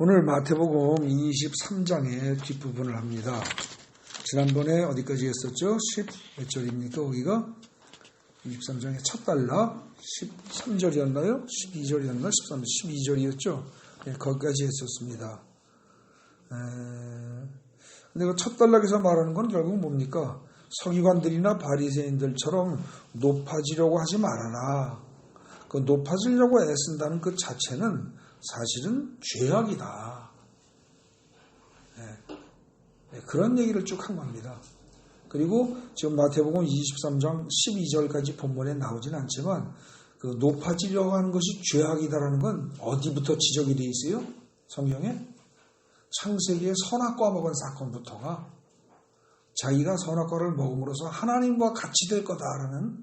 오늘 마태복음 23장의 뒷부분을 합니다. 지난번에 어디까지 했었죠? 10몇 절입니까? 거기가 23장의 첫 달라 13절이었나요? 12절이었나? 13절, 12절이었죠? 네, 거기까지 했었습니다. 근데 그 첫 달락에서 말하는 건 결국 뭡니까? 서기관들이나 바리새인들처럼 높아지려고 하지 말아라. 그 높아지려고 애쓴다는 그 자체는 사실은 죄악이다. 네, 그런 얘기를 쭉 한 겁니다. 그리고 지금 마태복음 23장 12절까지 본문에 나오진 않지만 그 높아지려고 하는 것이 죄악이다라는 건 어디부터 지적이 되어 있어요? 성경에? 창세기의 선악과 먹은 사건부터가 자기가 선악과를 먹음으로써 하나님과 같이 될 거다라는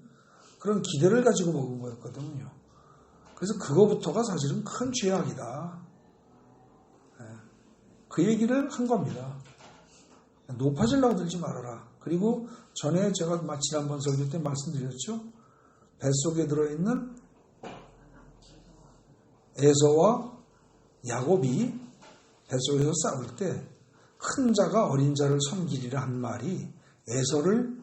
그런 기대를 가지고 먹은 거였거든요. 그래서 그거부터가 사실은 큰 죄악이다. 그 얘기를 한 겁니다. 높아지려고 들지 말아라. 그리고 전에 제가 지난번 설교 때 말씀드렸죠. 뱃속에 들어있는 에서와 야곱이 뱃속에서 싸울 때 큰 자가 어린 자를 섬기리라 한 말이 에서를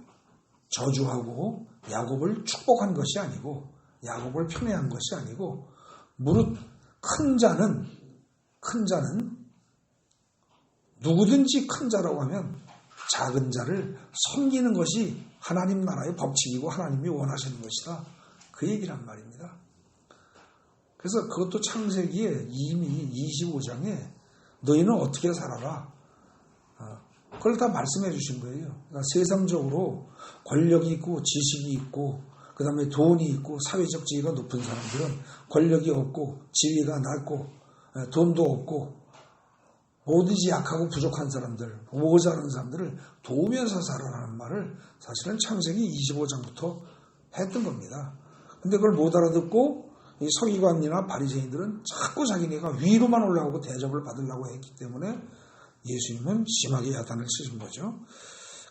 저주하고 야곱을 축복한 것이 아니고 야곱을 편애한 것이 아니고 무릇 큰 자는 누구든지 큰 자라고 하면 작은 자를 섬기는 것이 하나님 나라의 법칙이고 하나님이 원하시는 것이다. 그 얘기란 말입니다. 그래서 그것도 창세기에 이미 25장에 너희는 어떻게 살아라. 그걸 다 말씀해 주신 거예요. 그러니까 세상적으로 권력이 있고 지식이 있고 그 다음에 돈이 있고 사회적 지위가 높은 사람들은 권력이 없고 지위가 낮고 돈도 없고 뭐든지 약하고 부족한 사람들, 모자란 사람들을 도우면서 살아라는 말을 사실은 창세기 25장부터 했던 겁니다. 근데 그걸 못 알아듣고 이 서기관이나 바리새인들은 자꾸 자기네가 위로만 올라가고 대접을 받으려고 했기 때문에 예수님은 심하게 야단을 치신 거죠.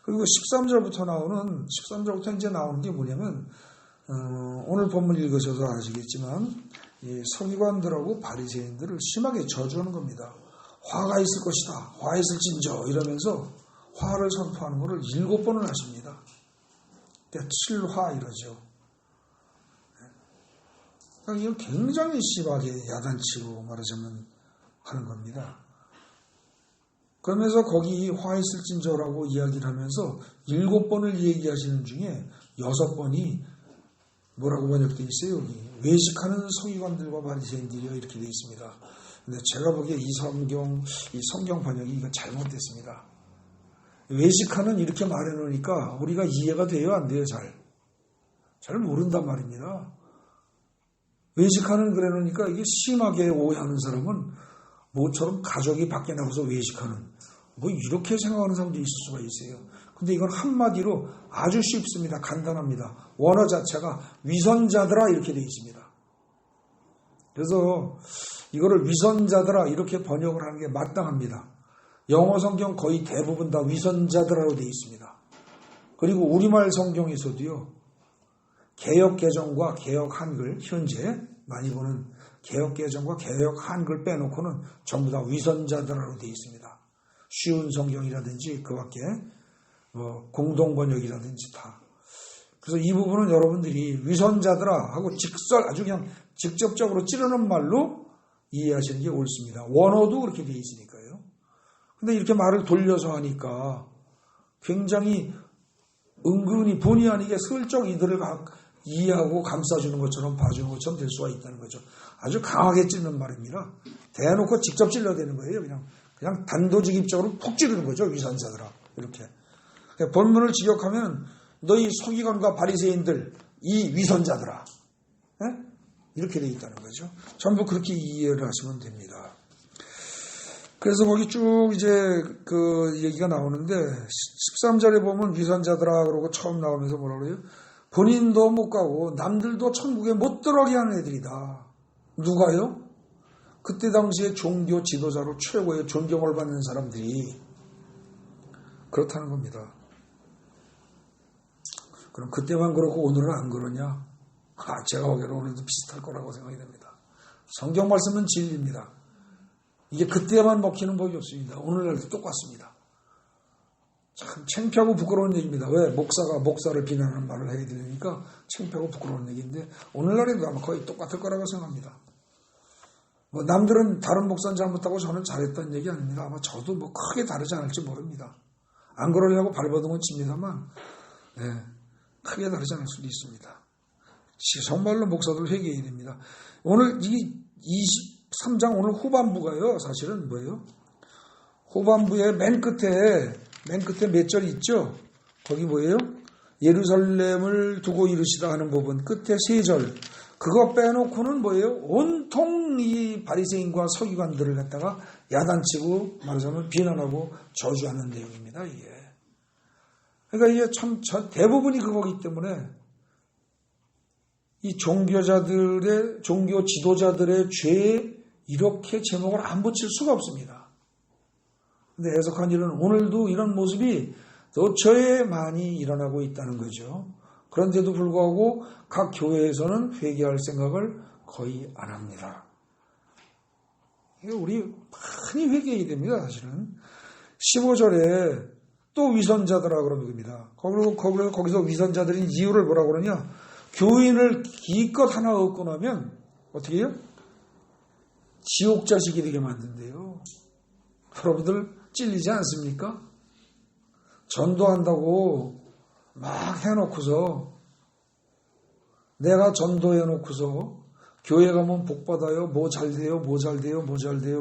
그리고 13절부터 이제 나오는 게 뭐냐면 오늘 본문 읽으셔서 아시겠지만 이 서기관들하고 바리새인들을 심하게 저주하는 겁니다. 화가 있을 것이다. 화 있을진저 이러면서 화를 선포하는 것을 7번을 하십니다. 그러니까 7화 이러죠. 그러니까 이거 굉장히 심하게 야단치고 말하자면 하는 겁니다. 그러면서 거기 화 있을진저라고 이야기를 하면서 7번을 얘기하시는 중에 6번이 뭐라고 번역되어 있어요? 여기 외식하는 서기관들과 바리새인들이요 이렇게 되어 있습니다. 근데 제가 보기에 이 성경 번역이 이거 잘못됐습니다. 외식하는 이렇게 말해놓으니까 우리가 이해가 돼요, 안 돼요? 잘 모른단 말입니다. 외식하는 그래놓으니까 이게 심하게 오해하는 사람은 모처럼 가족이 밖에 나가서 외식하는 뭐 이렇게 생각하는 사람도 있을 수가 있어요. 근데 이건 한마디로 아주 쉽습니다. 간단합니다. 원어 자체가 위선자들아 이렇게 되어 있습니다. 그래서 이거를 위선자들아 이렇게 번역을 하는 게 마땅합니다. 영어 성경 거의 대부분 다 위선자들아로 되어 있습니다. 그리고 우리말 성경에서도요. 개역 개정과 개역 한글 현재 많이 보는 개역 개정과 개역 한글 빼놓고는 전부 다 위선자들아로 되어 있습니다. 쉬운 성경이라든지 그 밖에 공동 번역이라든지 다. 그래서 이 부분은 여러분들이 위선자들아 하고 아주 그냥 직접적으로 찌르는 말로 이해하시는 게 옳습니다. 원어도 그렇게 되어 있으니까요. 근데 이렇게 말을 돌려서 하니까 굉장히 은근히 본의 아니게 슬쩍 이들을 이해하고 감싸주는 것처럼 봐주는 것처럼 될 수가 있다는 거죠. 아주 강하게 찌르는 말입니다. 대놓고 직접 찔러야 되는 거예요. 그냥 단도직입적으로 푹 찌르는 거죠. 위선자들아. 이렇게. 본문을 직역하면 너희 서기관과 바리새인들 이 위선자들아. 이렇게 돼 있다는 거죠. 전부 그렇게 이해를 하시면 됩니다. 그래서 거기 쭉 이제 그 얘기가 나오는데 13절에 보면 위선자들아 그러고 처음 나오면서 뭐라 그래요? 본인도 못 가고 남들도 천국에 못 들어가게 하는 애들이다. 누가요? 그때 당시에 종교 지도자로 최고의 존경을 받는 사람들이 그렇다는 겁니다. 그럼 그때만 그렇고 오늘은 안 그러냐? 제가 보기에는 오늘도 비슷할 거라고 생각이 됩니다. 성경 말씀은 진리입니다. 이게 그때만 먹히는 법이 없습니다. 오늘날도 똑같습니다. 참 창피하고 부끄러운 얘기입니다. 왜? 목사가 목사를 비난하는 말을 해야 되니까 창피하고 부끄러운 얘기인데 오늘날에도 아마 거의 똑같을 거라고 생각합니다. 뭐 남들은 다른 목사는 잘못하고 저는 잘했다는 얘기 아닙니다. 아마 저도 뭐 크게 다르지 않을지 모릅니다. 안 그러려고 발버둥은 칩니다만 크게 다르지 않을 수도 있습니다. 정말로 목사들 회개해야 됩니다. 오늘 이 23장 오늘 후반부가요. 사실은 뭐예요? 후반부에 맨 끝에 몇 절이 있죠? 거기 뭐예요? 예루살렘을 두고 이르시다 하는 부분 끝에 3절. 그거 빼놓고는 뭐예요? 온통 이 바리새인과 서기관들을 갖다가 야단치고 말하자면 비난하고 저주하는 내용입니다. 이게. 그러니까 이게 참 대부분이 그거기 때문에 이 종교 지도자들의 죄에 이렇게 제목을 안 붙일 수가 없습니다. 근데 해석한 일은 오늘도 이런 모습이 도처에 많이 일어나고 있다는 거죠. 그런데도 불구하고 각 교회에서는 회개할 생각을 거의 안 합니다. 우리 많이 회개해야 됩니다. 사실은 15절에 또 위선자들아 그러는 겁니다. 거기서 위선자들인 이유를 뭐라고 그러냐? 교인을 기껏 하나 얻고 나면 어떻게 해요? 지옥 자식이 되게 만든대요. 여러분들 찔리지 않습니까? 전도한다고 막 해놓고서 내가 전도해놓고서 교회 가면 복받아요. 뭐 잘돼요.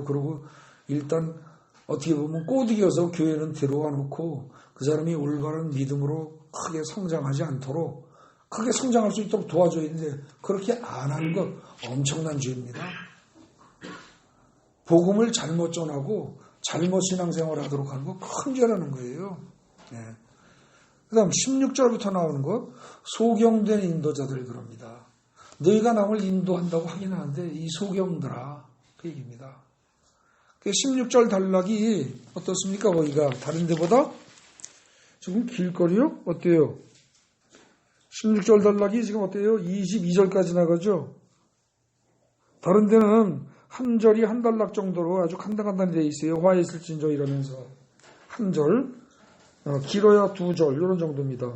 그러고 일단 어떻게 보면 꼬드겨서 교회는 데려와 놓고 그 사람이 올바른 믿음으로 크게 성장하지 않도록 크게 성장할 수 있도록 도와줘야 되는데 그렇게 안 하는 거 엄청난 죄입니다. 복음을 잘못 전하고 잘못 신앙생활을 하도록 하는 거 큰 죄라는 거예요. 그 다음 16절부터 나오는 거 소경된 인도자들 그럽니다. 너희가 남을 인도한다고 하긴 하는데 이 소경들아 그 얘기입니다. 16절 단락이 어떻습니까? 거기가 다른 데보다 지금 길거리요? 어때요? 16절 단락이 지금 어때요? 22절까지 나가죠? 다른 데는 한 절이 한 단락 정도로 아주 간단간단히 되어 있어요. 화했을진저 이러면서 한 절, 길어야 2절 이런 정도입니다.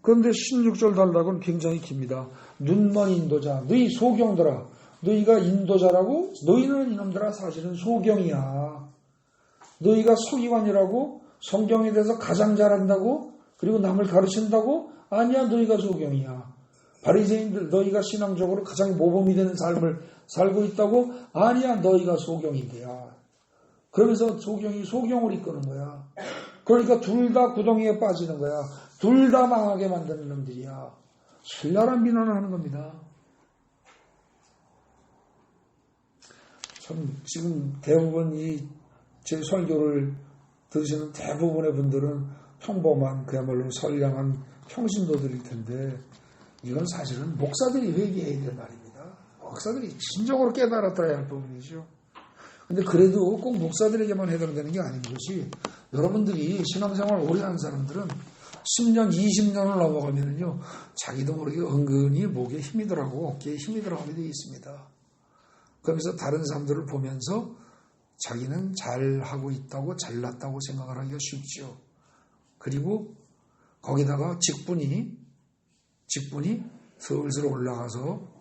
그런데 16절 단락은 굉장히 깁니다. 눈먼 인도자, 너희 소경들아, 너희가 인도자라고? 너희는 이놈들아 사실은 소경이야. 너희가 서기관이라고? 성경에 대해서 가장 잘한다고? 그리고 남을 가르친다고? 아니야, 너희가 소경이야. 바리새인들 너희가 신앙적으로 가장 모범이 되는 삶을 살고 있다고? 아니야, 너희가 소경인데야. 그러면서 소경이 소경을 이끄는 거야. 그러니까 둘 다 구덩이에 빠지는 거야. 둘 다 망하게 만드는 놈들이야. 신랄한 비난을 하는 겁니다. 참 지금 대부분 제 설교를 들으시는 대부분의 분들은 평범한 그야말로 선량한 평신도들일 텐데 이건 사실은 목사들이 회개해야 될 말입니다. 목사들이 진정으로 깨달았다야 할 부분이죠. 근데 그래도 꼭 목사들에게만 해당되는 게 아닌 것이 여러분들이 신앙생활 오래 한 사람들은 10년, 20년을 넘어가면요 자기도 모르게 은근히 목에 힘이 들어가고 어깨에 힘이 들어가게 되어 있습니다. 그러면서 다른 사람들을 보면서 자기는 잘하고 있다고 잘났다고 생각을 하기가 쉽죠. 그리고 거기다가 직분이 슬슬 올라가서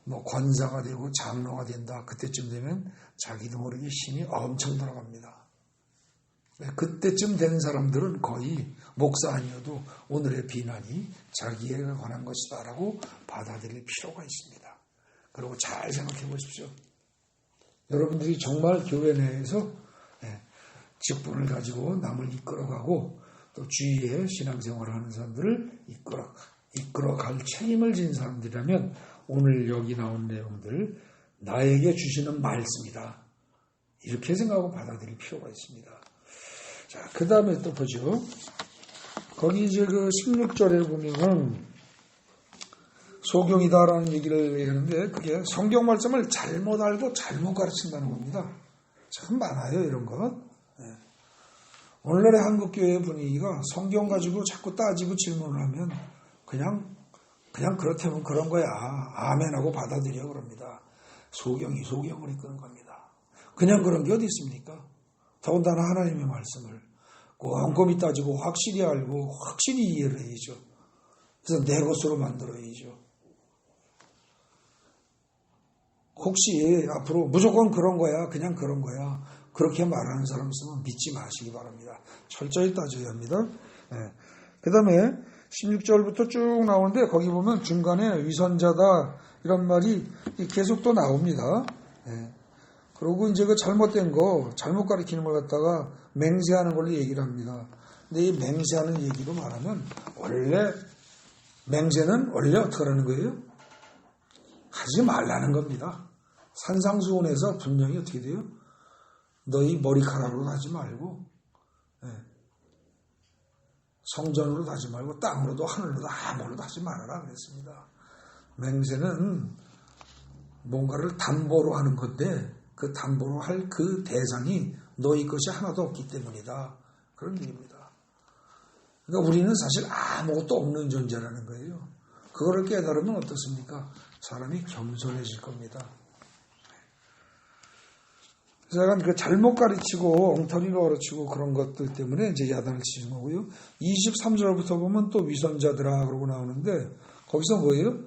뭐 권사가 되고 장로가 된다. 그때쯤 되면 자기도 모르게 힘이 엄청 들어갑니다. 그때쯤 된 사람들은 거의 목사 아니어도 오늘의 비난이 자기에 관한 것이다 라고 받아들일 필요가 있습니다. 그리고 잘 생각해 보십시오. 여러분들이 정말 교회 내에서 직분을 가지고 남을 이끌어가고 또 주위에 신앙생활을 하는 사람들을 이끌어갈 책임을 진 사람들이라면 오늘 여기 나온 내용들 나에게 주시는 말씀이다. 이렇게 생각하고 받아들일 필요가 있습니다. 자, 그 다음에 또 보죠. 거기 이제 그 16절에 보면은 소경이다라는 얘기를 하는데 그게 성경 말씀을 잘못 알고 잘못 가르친다는 겁니다. 참 많아요, 이런 것. 오늘날의 한국교회의 분위기가 성경 가지고 자꾸 따지고 질문을 하면 그냥 그렇다면 그런 거야. 아멘하고 받아들여 그럽니다. 소경을 이끄는 겁니다. 그냥 그런 게 어디 있습니까? 더군다나 하나님의 말씀을 꼼꼼히 따지고 확실히 알고 확실히 이해를 해야죠. 그래서 내 것으로 만들어야죠. 혹시 앞으로 무조건 그런 거야, 그냥 그런 거야, 그렇게 말하는 사람 있으면 믿지 마시기 바랍니다. 철저히 따져야 합니다. 네. 그 다음에 16절부터 쭉 나오는데 거기 보면 중간에 위선자다 이런 말이 계속 또 나옵니다. 네. 그리고 이제 그 잘못된 거, 잘못 가르치는 걸 갖다가 맹세하는 걸로 얘기를 합니다. 근데 이 맹세하는 얘기로 말하면 원래 맹세는 원래 어떻게 하는 거예요? 하지 말라는 겁니다. 산상수훈에서 분명히 어떻게 돼요? 너희 머리카락으로 하지 말고 성전으로도 하지 말고 땅으로도 하늘로도 아무로도 하지 말아라 그랬습니다. 맹세는 뭔가를 담보로 하는 건데 그 담보로 할 그 대상이 너희 것이 하나도 없기 때문이다. 그런 얘기입니다. 그러니까 우리는 사실 아무것도 없는 존재라는 거예요. 그거를 깨달으면 어떻습니까? 사람이 겸손해질 겁니다. 그래서 약간 그 잘못 가르치고 엉터리로 가르치고 그런 것들 때문에 이제 야단을 치는 거고요. 23절부터 보면 또 위선자들아 그러고 나오는데 거기서 뭐예요?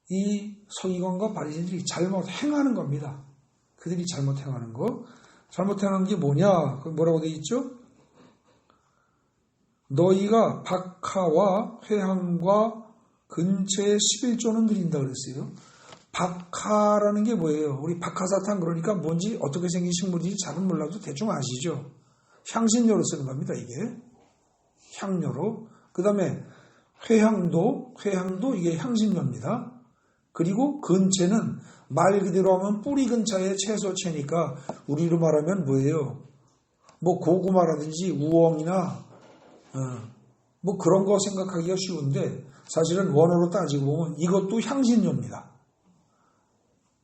이 서기관과 바리새인들이 잘못 행하는 겁니다. 그들이 잘못 행하는 거. 잘못 행하는 게 뭐냐? 그 뭐라고 되어 있죠? 너희가 박하와 회향과 근처에 11조는 드린다 그랬어요. 박하라는 게 뭐예요? 우리 박하사탕 그러니까 뭔지 어떻게 생긴 식물인지 잘은 몰라도 대충 아시죠? 향신료로 쓰는 겁니다, 이게. 향료로. 그 다음에 회향도 이게 향신료입니다. 그리고 근채는 말 그대로 하면 뿌리 근처의 채소채니까 우리로 말하면 뭐예요? 뭐 고구마라든지 우엉이나 뭐 그런 거 생각하기가 쉬운데 사실은 원어로 따지고 보면 이것도 향신료입니다.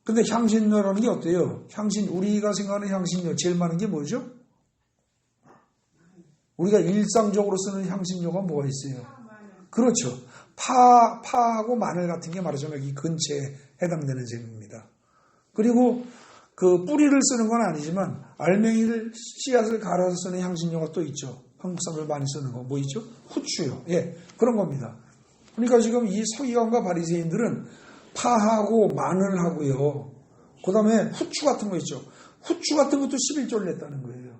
근데 향신료라는 게 어때요? 우리가 생각하는 향신료 제일 많은 게 뭐죠? 우리가 일상적으로 쓰는 향신료가 뭐가 있어요? 그렇죠. 파하고 마늘 같은 게 말하자면 이 근처에 해당되는 재료입니다. 그리고 그 뿌리를 쓰는 건 아니지만 알맹이를 씨앗을 갈아서 쓰는 향신료가 또 있죠. 한국 사람들 많이 쓰는 거 뭐 있죠? 후추요. 예, 그런 겁니다. 그러니까 지금 이 서기관과 바리새인들은 파하고 마늘하고요. 그 다음에 후추 같은 거 있죠. 후추 같은 것도 11조를 냈다는 거예요.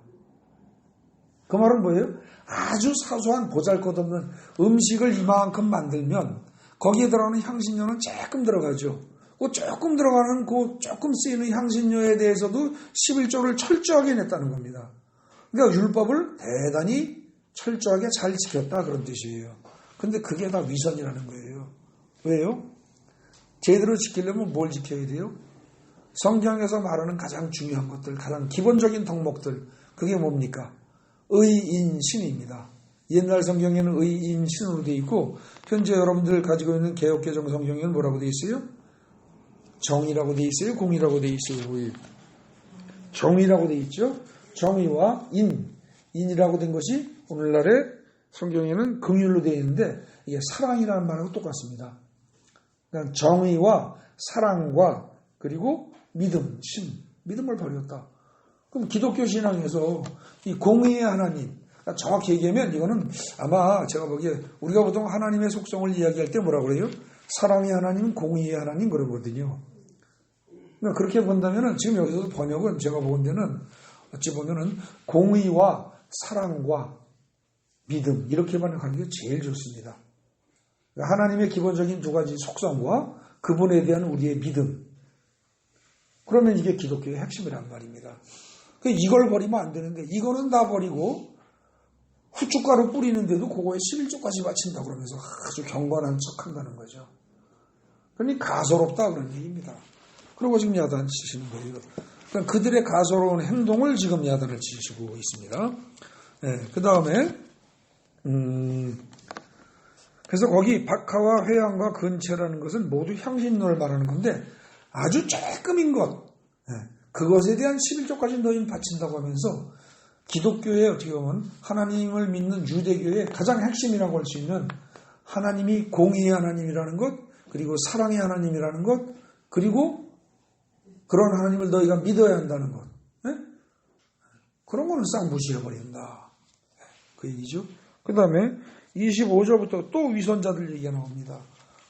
그 말은 뭐예요? 아주 사소한 보잘것없는 음식을 이만큼 만들면 거기에 들어가는 향신료는 조금 들어가죠. 그 조금 들어가는 그 조금 쓰이는 향신료에 대해서도 11조를 철저하게 냈다는 겁니다. 그러니까 율법을 대단히 철저하게 잘 지켰다 그런 뜻이에요. 근데 그게 다 위선이라는 거예요. 왜요? 제대로 지키려면 뭘 지켜야 돼요? 성경에서 말하는 가장 중요한 것들, 가장 기본적인 덕목들, 그게 뭡니까? 의인신입니다. 옛날 성경에는 의인신으로 되어 있고 현재 여러분들 가지고 있는 개역개정 성경에는 뭐라고 되어 있어요? 정의라고 되어 있어요? 공의라고 되어 있어요? 정의라고 되어 있죠? 정의와 인이라고 된 것이 오늘날의 성경에는 긍휼로 되어 있는데 이게 사랑이라는 말하고 똑같습니다. 그러니까 정의와 사랑과 그리고 믿음, 믿음을 버렸다. 그럼 기독교 신앙에서 이 공의의 하나님, 정확히 얘기하면 이거는 아마 제가 보기에 우리가 보통 하나님의 속성을 이야기할 때 뭐라고 그래요? 사랑의 하나님, 공의의 하나님 그러거든요. 그러니까 그렇게 본다면은 지금 여기서 번역은 제가 본 데는 어찌 보면은 공의와 사랑과 믿음 이렇게 번역하는 게 제일 좋습니다. 그러니까 하나님의 기본적인 두 가지 속성과 그분에 대한 우리의 믿음. 그러면 이게 기독교의 핵심이란 말입니다. 이걸 버리면 안 되는데 이거는 다 버리고 후춧가루 뿌리는데도 그거에 11조까지 바친다 그러면서 아주 경건한 척 한다는 거죠. 그러니 가소롭다 그런 얘기입니다. 그리고 지금 야단 치시는 거예요. 그러니까 그들의 가소로운 행동을 지금 야단을 치시고 있습니다. 네, 그 다음에 그래서 거기 박하와 회향과 근채라는 것은 모두 향신료를 말하는 건데 아주 조금인 것 그것에 대한 11조까지 너희는 바친다고 하면서 기독교의 어떻게 보면 하나님을 믿는 유대교의 가장 핵심이라고 할 수 있는 하나님이 공의의 하나님이라는 것 그리고 사랑의 하나님이라는 것 그리고 그런 하나님을 너희가 믿어야 한다는 것 그런 거는 싹 무시해버린다. 그 얘기죠. 그 다음에 25절부터 또 위선자들 얘기가 나옵니다.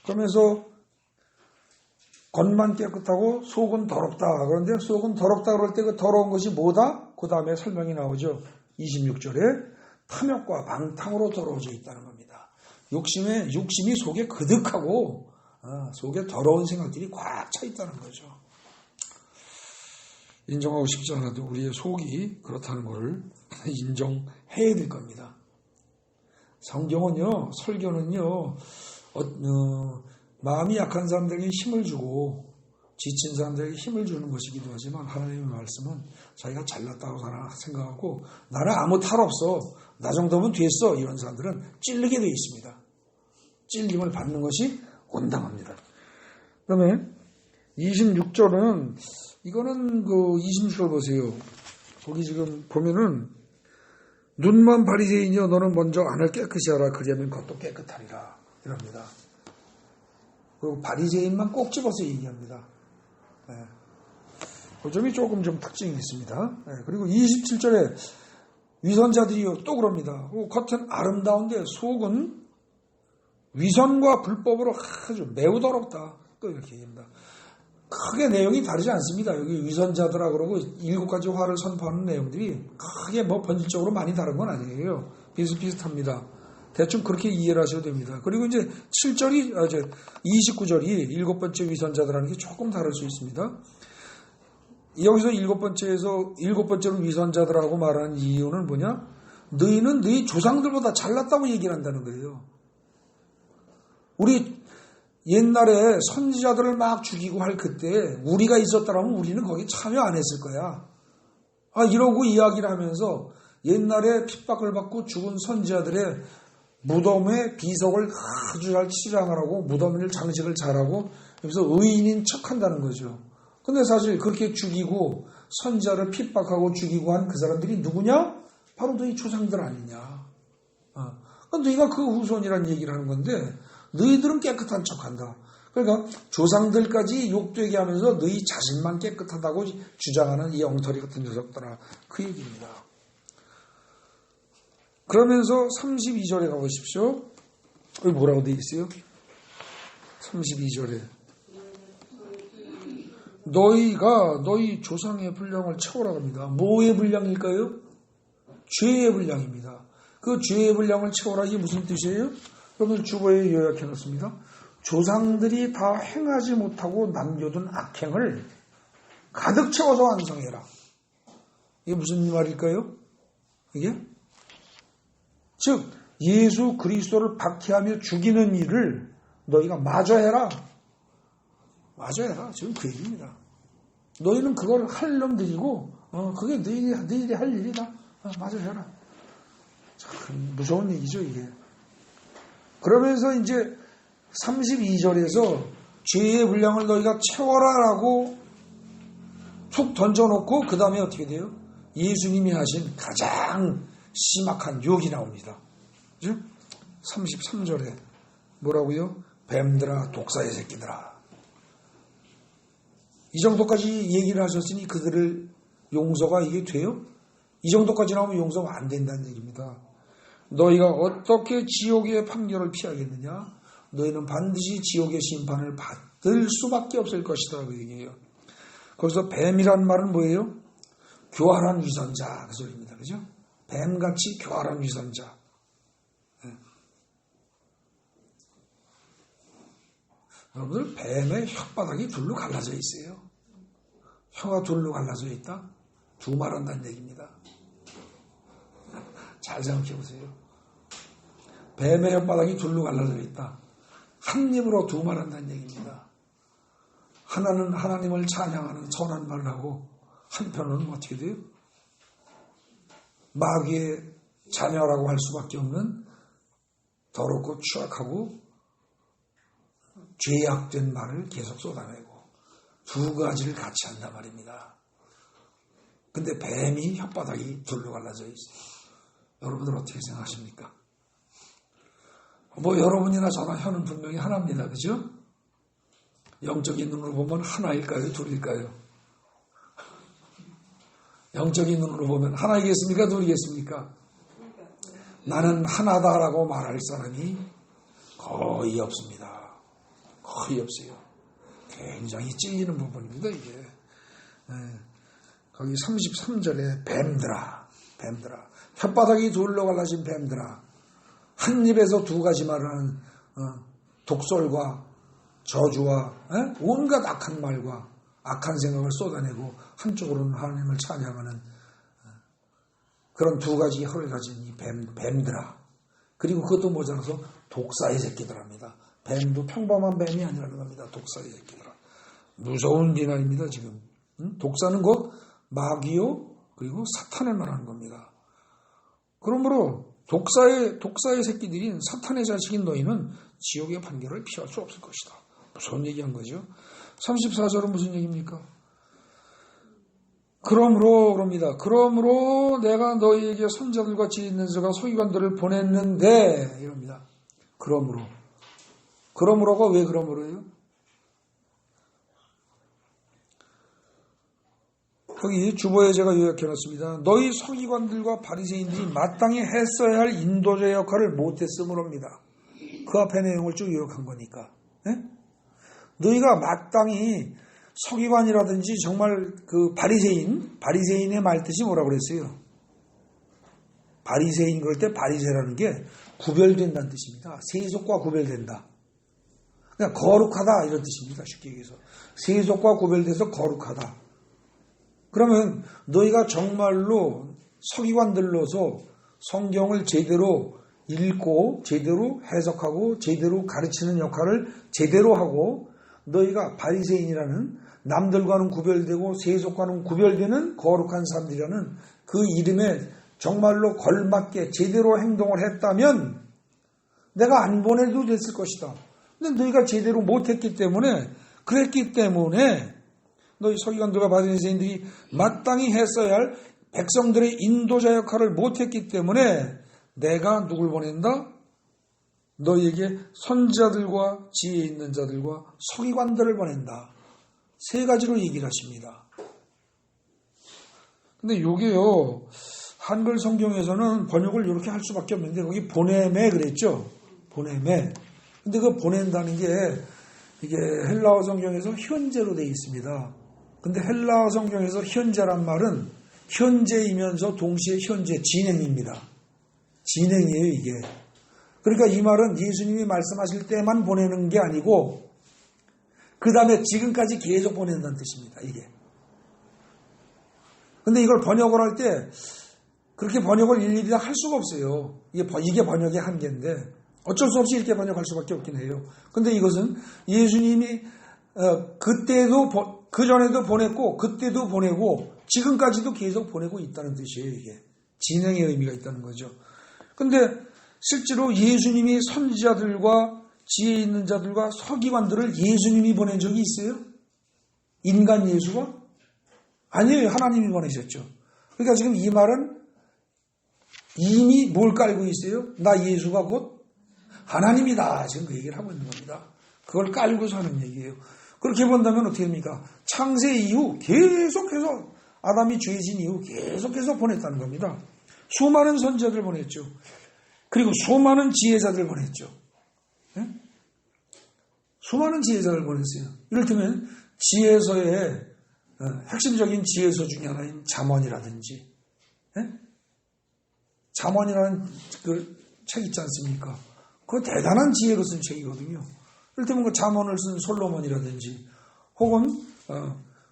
그러면서 겉만 깨끗하고 속은 더럽다. 그런데 속은 더럽다 그럴 때 그 더러운 것이 뭐다? 그 다음에 설명이 나오죠. 26절에 탐욕과 방탕으로 더러워져 있다는 겁니다. 욕심이 속에 그득하고 속에 더러운 생각들이 꽉 차 있다는 거죠. 인정하고 싶지 않아도 우리의 속이 그렇다는 것을 인정해야 될 겁니다. 성경은요, 설교는요, 마음이 약한 사람들에게 힘을 주고 지친 사람들에게 힘을 주는 것이기도 하지만 하나님의 말씀은 자기가 잘났다고 생각하고 나는 아무 탈 없어, 나 정도면 됐어, 이런 사람들은 찔리게 되어 있습니다. 찔림을 받는 것이 온당합니다. 그 다음에 26절은 이거는 그 26절 보세요. 거기 지금 보면은 눈만 바리새인이여 너는 먼저 안을 깨끗이 하라 그리하면 겉도 깨끗하리라 이럽니다. 그리고 바리새인만 꼭 집어서 얘기합니다. 네. 그 점이 조금 좀 특징이 있습니다. 네. 그리고 27절에 위선자들이요 또 그럽니다. 겉은 아름다운데 속은 위선과 불법으로 아주 매우 더럽다. 또 이렇게 얘기합니다. 크게 내용이 다르지 않습니다. 여기 위선자들아 그러고 7가지 화를 선포하는 내용들이 크게 뭐 본질적으로 많이 다른 건 아니에요. 비슷비슷합니다. 대충 그렇게 이해를 하셔도 됩니다. 그리고 이제 29절이 7번째 위선자들하는 게 조금 다를 수 있습니다. 여기서 7번째로 위선자들하고 말하는 이유는 뭐냐? 너희는 너희 조상들보다 잘났다고 얘기를 한다는 거예요. 우리 옛날에 선지자들을 막 죽이고 할 그때 우리가 있었더라면 우리는 거기 참여 안 했을 거야. 이러고 이야기를 하면서 옛날에 핍박을 받고 죽은 선지자들의 무덤의 비석을 아주 잘 치장을 하고 무덤을 장식을 잘하고 그래서 의인인 척한다는 거죠. 근데 사실 그렇게 죽이고 선지자를 핍박하고 죽이고 한 그 사람들이 누구냐? 바로 너희 조상들 아니냐. 너희가 그 후손이라는 얘기를 하는 건데 너희들은 깨끗한 척한다. 그러니까 조상들까지 욕되게 하면서 너희 자신만 깨끗하다고 주장하는 이 엉터리 같은 녀석들아. 그 얘기입니다. 그러면서 32절에 가보십시오. 여기 뭐라고 되어 있어요? 32절에 너희가 너희 조상의 분량을 채우라고 합니다. 뭐의 분량일까요? 죄의 분량입니다. 그 죄의 분량을 채우라 이게 무슨 뜻이에요? 여러분 주보에 요약해 놓습니다. 조상들이 다 행하지 못하고 남겨둔 악행을 가득 채워서 완성해라. 이게 무슨 말일까요? 이게? 즉 예수 그리스도를 박해하며 죽이는 일을 너희가 마저 해라. 마저 해라. 지금 그 얘기입니다. 너희는 그걸 할 놈들이고 그게 너희들이 할 일이다. 마저 해라. 참 무서운 얘기죠 이게. 그러면서 이제 32절에서 죄의 분량을 너희가 채워라라고 툭 던져놓고 그 다음에 어떻게 돼요? 예수님이 하신 가장 심각한 욕이 나옵니다. 그죠? 33절에 뭐라고요? 뱀들아 독사의 새끼들아. 이 정도까지 얘기를 하셨으니 그들을 용서가 이게 돼요? 이 정도까지 나오면 용서가 안 된다는 얘기입니다. 너희가 어떻게 지옥의 판결을 피하겠느냐? 너희는 반드시 지옥의 심판을 받을 수밖에 없을 것이다. 그 얘기예요. 거기서 뱀이란 말은 뭐예요? 교활한 위선자 그 소리입니다. 그죠? 뱀같이 교활한 위선자. 네. 여러분들 뱀의 혓바닥이 둘로 갈라져 있어요. 혀가 둘로 갈라져 있다? 두말한다는 얘기입니다. 잘 생각해 보세요. 뱀의 혓바닥이 둘로 갈라져 있다. 한 입으로 두말한다는 얘기입니다. 하나는 하나님을 찬양하는 선한 말을 하고 한편으로는 어떻게 돼요? 마귀의 자녀라고 할 수밖에 없는 더럽고 추악하고 죄악된 말을 계속 쏟아내고 두 가지를 같이 한단 말입니다. 근데 뱀이 혓바닥이 둘로 갈라져 있어요. 여러분들 어떻게 생각하십니까? 뭐 여러분이나 저나 혀는 분명히 하나입니다. 그죠? 영적인 눈으로 보면 하나일까요? 둘일까요? 영적인 눈으로 보면 하나이겠습니까? 둘이겠습니까? 나는 하나다라고 말할 사람이 거의 없습니다. 거의 없어요. 굉장히 찔리는 부분입니다, 이게. 거기 33절에 뱀들아. 혓바닥이 둘러 갈라진 뱀들아. 한 입에서 두 가지 말을 하는 독설과 저주와 온갖 악한 말과 악한 생각을 쏟아내고 한쪽으로는 하나님을 찬양하는 그런 두 가지 혀를 가진 이 뱀들아. 그리고 그것도 모자라서 독사의 새끼들합니다. 뱀도 평범한 뱀이 아니라는 겁니다. 독사의 새끼들아. 무서운 비난입니다, 지금. 독사는 곧 마귀요, 그리고 사탄을 말하는 겁니다. 그러므로 독사의 새끼들인 사탄의 자식인 너희는 지옥의 판결을 피할 수 없을 것이다. 무슨 얘기한 거죠? 34절은 무슨 얘기입니까? 그러므로 내가 너희에게 선자들과 지혜 있는 자가 서기관들을 보냈는데 이럽니다. 그러므로가 왜 그러므로예요? 여기 주보에 제가 요약해놨습니다. 너희 서기관들과 바리새인들이 마땅히 했어야 할 인도자 역할을 못했으므로입니다. 그 앞에 내용을 쭉 요약한 거니까. 너희가 마땅히 서기관이라든지 정말 그 바리새인의 말뜻이 뭐라고 그랬어요? 바리새인 그럴 때 바리새라는 게 구별된다는 뜻입니다. 세속과 구별된다. 그냥 거룩하다 이런 뜻입니다. 쉽게 얘기해서. 세속과 구별돼서 거룩하다. 그러면 너희가 정말로 서기관들로서 성경을 제대로 읽고 제대로 해석하고 제대로 가르치는 역할을 제대로 하고 너희가 바리새인이라는 남들과는 구별되고 세속과는 구별되는 거룩한 사람들이라는 그 이름에 정말로 걸맞게 제대로 행동을 했다면 내가 안 보내도 됐을 것이다. 근데 너희가 제대로 못했기 때문에 그랬기 때문에 너희 서기관들과 바리새인들이 마땅히 했어야 할 백성들의 인도자 역할을 못했기 때문에 내가 누굴 보낸다? 너희에게 선지자들과 지혜 있는 자들과 서기관들을 보낸다. 세 가지로 얘기를 하십니다. 근데 요게요, 한글 성경에서는 번역을 이렇게 할 수밖에 없는데 거기 보냄에 그랬죠? 보냄에. 근데 그 보낸다는 게 이게 헬라어 성경에서 현재로 되어 있습니다. 근데 헬라어 성경에서 현재란 말은 현재이면서 동시에 현재 진행입니다. 진행이에요, 이게. 그러니까 이 말은 예수님이 말씀하실 때만 보내는 게 아니고 그 다음에 지금까지 계속 보낸다는 뜻입니다, 이게. 근데 이걸 번역을 할 때 그렇게 번역을 일일이 다 할 수가 없어요. 이게 번역의 한계인데 어쩔 수 없이 이렇게 번역할 수밖에 없긴 해요. 근데 이것은 예수님이 그때도 그전에도 보냈고 그때도 보내고 지금까지도 계속 보내고 있다는 뜻이에요, 이게. 진행의 의미가 있다는 거죠. 근데 실제로 예수님이 선지자들과 지혜 있는 자들과 서기관들을 예수님이 보낸 적이 있어요? 인간 예수가? 아니에요. 하나님이 보내셨죠. 그러니까 지금 이 말은 이미 뭘 깔고 있어요? 나 예수가 곧 하나님이다. 지금 그 얘기를 하고 있는 겁니다. 그걸 깔고서 하는 얘기예요. 그렇게 본다면 어떻게 됩니까? 창세 이후 계속해서 아담이 죄진 이후 계속해서 보냈다는 겁니다. 수많은 선지자들 보냈죠. 그리고 수많은 지혜자들 보냈죠. 네? 수많은 지혜자를 보냈어요. 이를테면 지혜서의 핵심적인 지혜서 중에 하나인 잠언이라든지, 네? 잠언이라는 그 책 있지 않습니까? 그거 대단한 지혜로 쓴 책이거든요. 이를테면 그 잠언을 쓴 솔로몬이라든지 혹은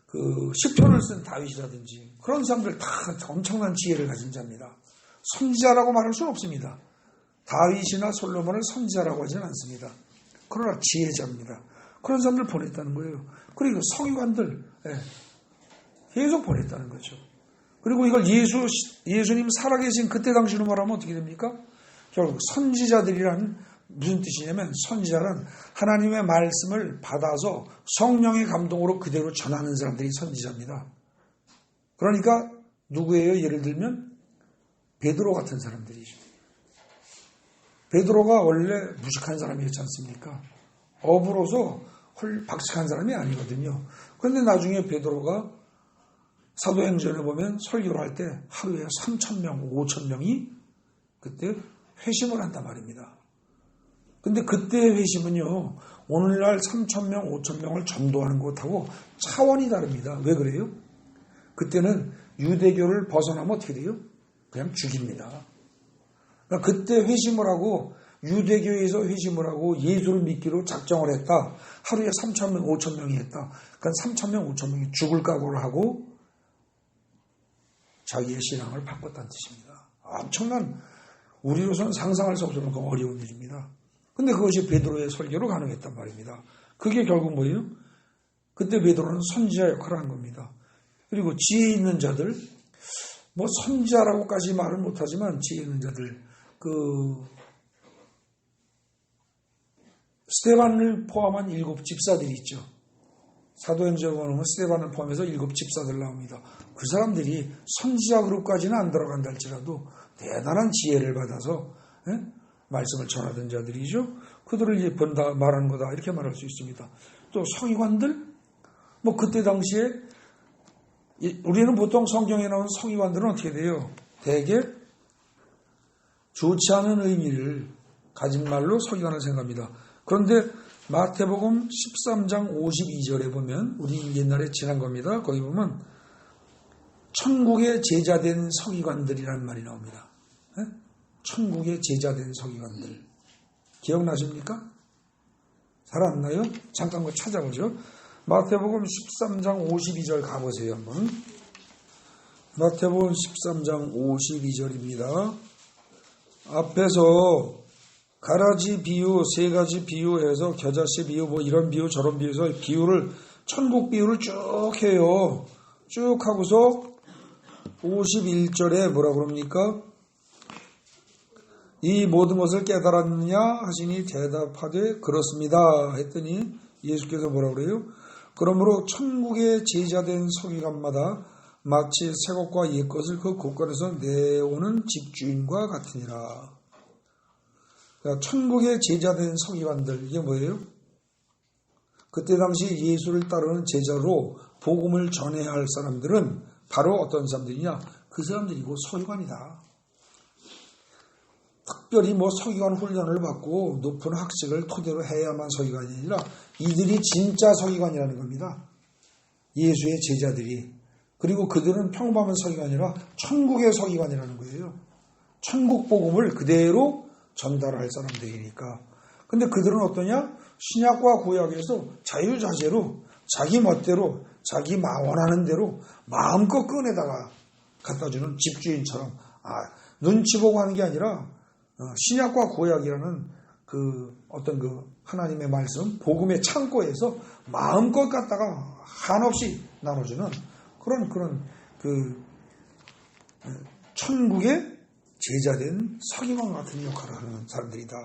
그 시편을 쓴 다윗이라든지 그런 사람들 다 엄청난 지혜를 가진 자입니다. 선지자라고 말할 수는 없습니다. 다윗이나 솔로몬을 선지자라고 하지는 않습니다. 그러나 지혜자입니다. 그런 사람들 보냈다는 거예요. 그리고 서기관들 계속 보냈다는 거죠. 그리고 이걸 예수님 살아계신 그때 당시로 말하면 어떻게 됩니까? 결국 선지자들이란 무슨 뜻이냐면 선지자는 하나님의 말씀을 받아서 성령의 감동으로 그대로 전하는 사람들이 선지자입니다. 그러니까 누구예요? 예를 들면 베드로 같은 사람들이죠. 베드로가 원래 무식한 사람이었지 않습니까? 업으로서 박식한 사람이 아니거든요. 그런데 나중에 베드로가 사도행전에 보면 설교를 할 때 하루에 3,000명, 5,000명이 그때 회심을 한단 말입니다. 근데 그때의 회심은요, 오늘날 3,000명, 5,000명을 전도하는 것하고 차원이 다릅니다. 왜 그래요? 그때는 유대교를 벗어나면 어떻게 돼요? 그냥 죽입니다. 그러니까 그때 회심을 하고 유대교에서 회심을 하고 예수를 믿기로 작정을 했다. 하루에 3,000명, 5,000명이 했다. 그러니까 3,000명, 5,000명이 죽을 각오를 하고 자기의 신앙을 바꿨다는 뜻입니다. 엄청난, 우리로서는 상상할 수 없을 만큼 어려운 일입니다. 근데 그것이 베드로의 설교로 가능했단 말입니다. 그게 결국 뭐예요? 그때 베드로는 선지자 역할을 한 겁니다. 그리고 지혜 있는 자들, 뭐 선지자라고까지 말은 못하지만 지혜 있는 자들, 스데반을 포함한 7 집사들이 있죠. 사도행전에 보면 스데반을 포함해서 7 집사들 나옵니다. 그 사람들이 선지자 그룹까지는 안 들어간다 할지라도 대단한 지혜를 받아서 말씀을 전하던 자들이죠. 그들을 이제 본다, 말하는 거다 이렇게 말할 수 있습니다. 또 서기관들, 뭐 그때 당시에 우리는 보통 성경에 나온 서기관들은 어떻게 돼요? 대개 좋지 않은 의미를 가진 말로 서기관을 생각합니다. 그런데 마태복음 13장 52절에 보면, 우리 옛날에 지난 겁니다. 거기 보면 천국의 제자된 서기관들이라는 말이 나옵니다. 천국의 제자된 서기관들. 기억나십니까? 잘 안 나요? 잠깐 그거 찾아보죠. 마태복음 13장 52절 가보세요 한번. 마태복음 13장 52절입니다. 앞에서 가라지 비유, 3가지 비유해서 겨자씨 비유, 뭐 이런 비유 저런 비유해서 비유를, 천국 비유를 쭉 해요. 쭉 하고서 51절에 뭐라 그럽니까? 이 모든 것을 깨달았느냐 하시니 대답하되 그렇습니다 했더니 예수께서 뭐라 그래요? 그러므로 천국의 제자된 서기관마다 마치 새 것과 옛 것을 그 곳간에서 내오는 집주인과 같으니라. 그러니까 천국의 제자된 서기관들, 이게 뭐예요? 그때 당시 예수를 따르는 제자로 복음을 전해야 할 사람들은 바로 어떤 사람들이냐? 그 사람들이고 서기관이다. 특별히 뭐 서기관 훈련을 받고 높은 학식을 토대로 해야만 서기관이 아니라 이들이 진짜 서기관이라는 겁니다. 예수의 제자들이. 그리고 그들은 평범한 서기관이 아니라 천국의 서기관이라는 거예요. 천국 복음을 그대로 전달할 사람들이니까. 근데 그들은 어떠냐? 신약과 구약에서 자유자재로 자기 멋대로 자기 원하는 대로 마음껏 꺼내다가 갖다주는 집주인처럼 눈치 보고 하는 게 아니라 신약과 구약이라는 어떤 하나님의 말씀, 복음의 창고에서 마음껏 갖다가 한없이 나눠주는 그런 천국의 제자된 서기관 같은 역할을 하는 사람들이다.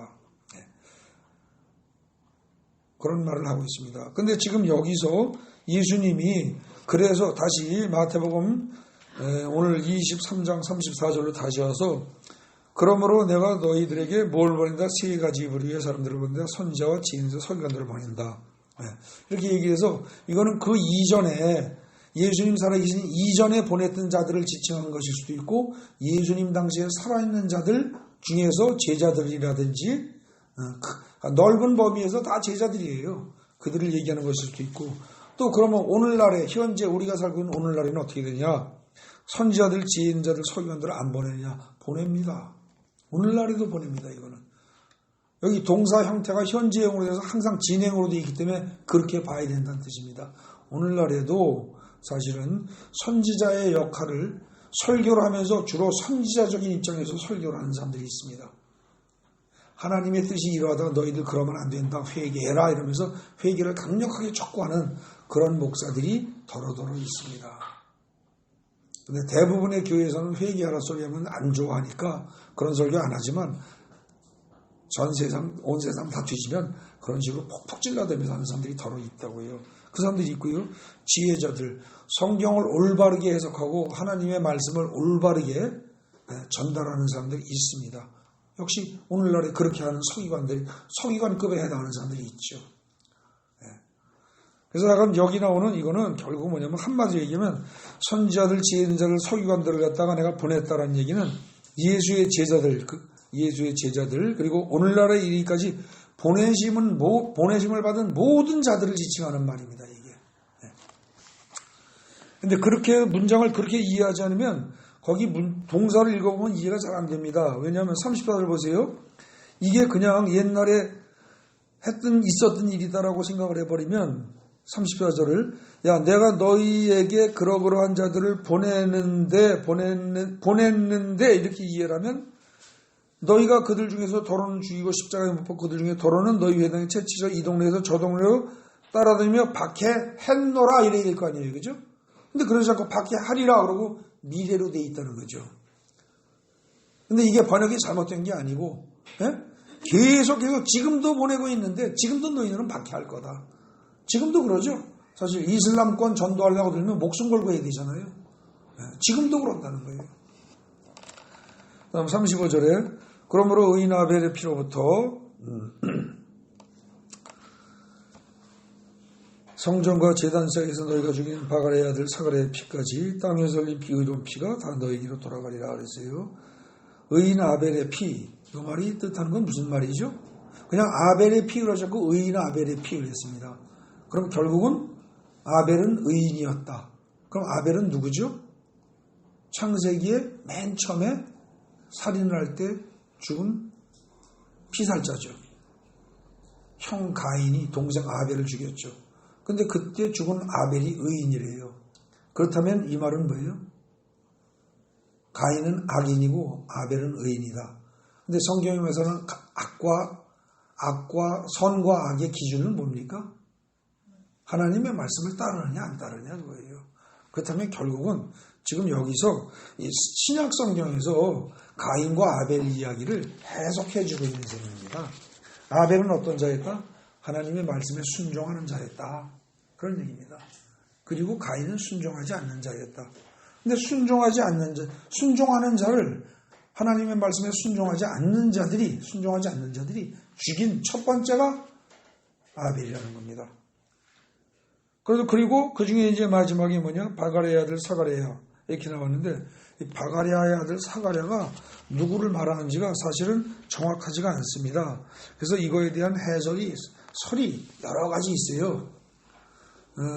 그런 말을 하고 있습니다. 근데 지금 여기서 예수님이 그래서 다시 마태복음 오늘 23장 34절로 다시 와서 그러므로 내가 너희들에게 뭘 보낸다? 3가지 부류의 사람들을 보낸다. 선지자와 지혜자, 서기관들을 보낸다. 이렇게 얘기해서 이거는 그 이전에 예수님 살아계신 이전에 보냈던 자들을 지칭한 것일 수도 있고 예수님 당시에 살아있는 자들 중에서 제자들이라든지 넓은 범위에서 다 제자들이에요. 그들을 얘기하는 것일 수도 있고 또 그러면 오늘날에 현재 우리가 살고 있는 오늘날에는 어떻게 되냐? 선지자들, 지혜자들, 서기관들을 안 보내느냐? 보냅니다. 오늘날에도 보냅니다. 이거는. 여기 동사 형태가 현재형으로 돼서 항상 진행으로 되어 있기 때문에 그렇게 봐야 된다는 뜻입니다. 오늘날에도 사실은 선지자의 역할을 설교를 하면서 주로 선지자적인 입장에서 설교를 하는 사람들이 있습니다. 하나님의 뜻이 이러하다가 너희들 그러면 안 된다. 회개해라. 이러면서 회개를 강력하게 촉구하는 그런 목사들이 더러더러 있습니다. 근데 대부분의 교회에서는 회개하라 소리 하면 안 좋아하니까 그런 설교 안 하지만 전 세상, 온 세상 다 뒤지면 그런 식으로 폭폭 찔러대면서 하는 사람들이 더러 있다고 해요. 그 사람들이 있고요. 지혜자들, 성경을 올바르게 해석하고 하나님의 말씀을 올바르게 전달하는 사람들이 있습니다. 역시 오늘날에 그렇게 하는 서기관급에 해당하는 사람들이 있죠. 그래서 약간 여기 나오는 이거는 결국 뭐냐면 한마디로 얘기하면 선지자들, 지혜자들, 서기관들을 갖다가 내가 보냈다라는 얘기는 예수의 제자들 그리고 오늘날에 이르기까지 보내심을 받은 모든 자들을 지칭하는 말입니다. 이게. 근데 그렇게 문장을 그렇게 이해하지 않으면 거기 동사를 읽어보면 이해가 잘 안 됩니다. 왜냐하면 34절 보세요. 이게 그냥 옛날에 있었던 일이다라고 생각을 해버리면 34절을 내가 너희에게 그러한 자들을 보냈는데 이렇게 이해를 하면 너희가 그들 중에서 더러는 죽이고 십자가에 못 박고 그들 중에 더러는 너희 회당에 채치서 이 동네에서 저 동네로 따라다니며 박해했노라 이래 될 거 아니에요. 그죠? 근데 그러지 않고 박해하리라 그러고 미래로 돼 있다는 거죠. 근데 이게 번역이 잘못된 게 아니고 계속해서 지금도 보내고 있는데 지금도 너희들은 박해할 거다. 지금도 그러죠. 사실 이슬람권 전도하려고 들면 목숨 걸고 해야 되잖아요. 지금도 그런다는 거예요. 다음 35절에 그러므로 의인 아벨의 피로부터 성전과 제단 사이에서 너희가 죽인 바갈의 아들 사갈의 피까지 땅에서 흘린 비의로운 피가 다 너희에게로 돌아가리라 그랬어요. 의인 아벨의 피, 이 말이 뜻하는 건 무슨 말이죠? 그냥 아벨의 피 그러자고 의인 아벨의 피 그랬습니다. 그럼 결국은 아벨은 의인이었다. 그럼 아벨은 누구죠? 창세기에 맨 처음에 살인을 할 때 죽은 피살자죠. 형 가인이 동생 아벨을 죽였죠. 근데 그때 죽은 아벨이 의인이래요. 그렇다면 이 말은 뭐예요? 가인은 악인이고 아벨은 의인이다. 근데 성경에서는 선과 악의 기준은 뭡니까? 하나님의 말씀을 따르느냐 안 따르느냐 그거예요. 그렇다면 결국은 지금 여기서 이 신약 성경에서 가인과 아벨 이야기를 해석해주고 있는 셈입니다. 아벨은 어떤 자였다? 하나님의 말씀에 순종하는 자였다. 그런 얘기입니다. 그리고 가인은 순종하지 않는 자였다. 근데 순종하는 자를 하나님의 말씀에 순종하지 않는 자들이 죽인 첫 번째가 아벨이라는 겁니다. 그리고 그 중에 이제 마지막이 뭐냐? 바갈의 아들 사가랴 이렇게 나왔는데 이 바갈야의 아들 사가랴가 누구를 말하는지가 사실은 정확하지가 않습니다. 그래서 이거에 대한 설이 여러 가지 있어요.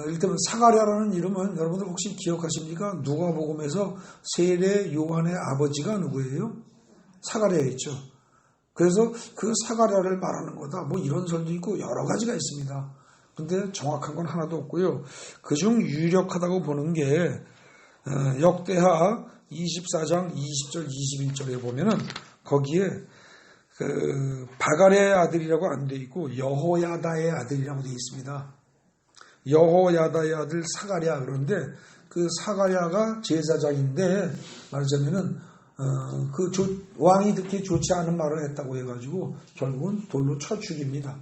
일단 사가랴라는 이름은 여러분들 혹시 기억하십니까? 누가복음에서 세례 요한의 아버지가 누구예요? 사가랴였죠. 그래서 그 사가랴를 말하는 거다. 뭐 이런 설도 있고 여러 가지가 있습니다. 근데 정확한 건 하나도 없고요. 그중 유력하다고 보는 게 역대하 24장 20절 21절에 보면은 거기에 그 바갈의 아들이라고 안 돼 있고 여호야다의 아들이라고 돼 있습니다. 여호야다의 아들 사가랴. 그런데 그 사가랴가 제사장인데 말하자면은 왕이 듣기 좋지 않은 말을 했다고 해가지고 결국은 돌로 쳐 죽입니다.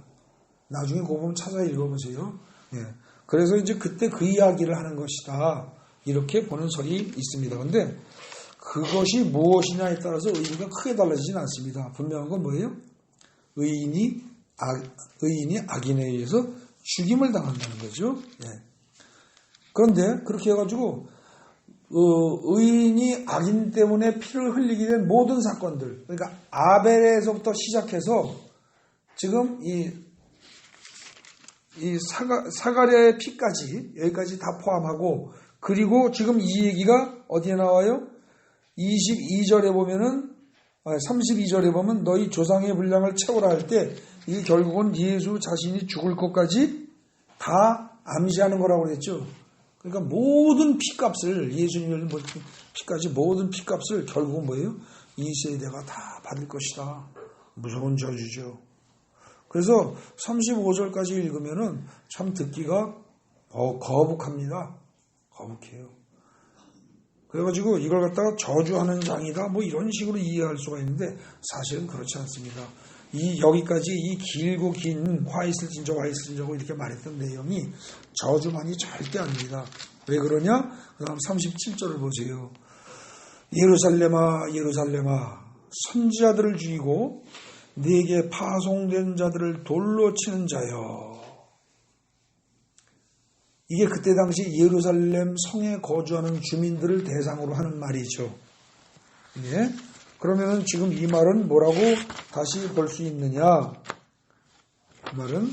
나중에 그거 보면 찾아 읽어보세요. 그래서 이제 그때 그 이야기를 하는 것이다. 이렇게 보는 설이 있습니다. 그런데 그것이 무엇이냐에 따라서 의미가 크게 달라지진 않습니다. 분명한 건 뭐예요? 의인이 악인에 의해서 죽임을 당한다는 거죠. 그런데 그렇게 해가지고 의인이 악인 때문에 피를 흘리게 된 모든 사건들, 그러니까 아벨에서부터 시작해서 지금 이 사가랴의 피까지 여기까지 다 포함하고, 그리고 지금 이 얘기가 어디에 나와요? 22절에 보면은 32절에 보면 너희 조상의 분량을 채우라 할 때 이게 결국은 예수 자신이 죽을 것까지 다 암시하는 거라고 그랬죠. 그러니까 모든 피값을, 예수님의 피까지 모든 피값을 결국은 뭐예요? 이 세대가 다 받을 것이다. 무서운 저주죠. 그래서 35절까지 읽으면은 참 듣기가 거북합니다. 거북해요. 그래가지고 이걸 갖다가 저주하는 장이다 뭐 이런 식으로 이해할 수가 있는데 사실은 그렇지 않습니다. 여기까지 이 길고 긴 화이슬진저고 이렇게 말했던 내용이 저주만이 절대 아닙니다. 왜 그러냐? 그 다음 37절을 보세요. 예루살렘아 예루살렘아 선지자들을 죽이고 네게 파송된 자들을 돌로 치는 자여. 이게 그때 당시 예루살렘 성에 거주하는 주민들을 대상으로 하는 말이죠. 예? 그러면은 지금 이 말은 뭐라고 다시 볼 수 있느냐? 그 말은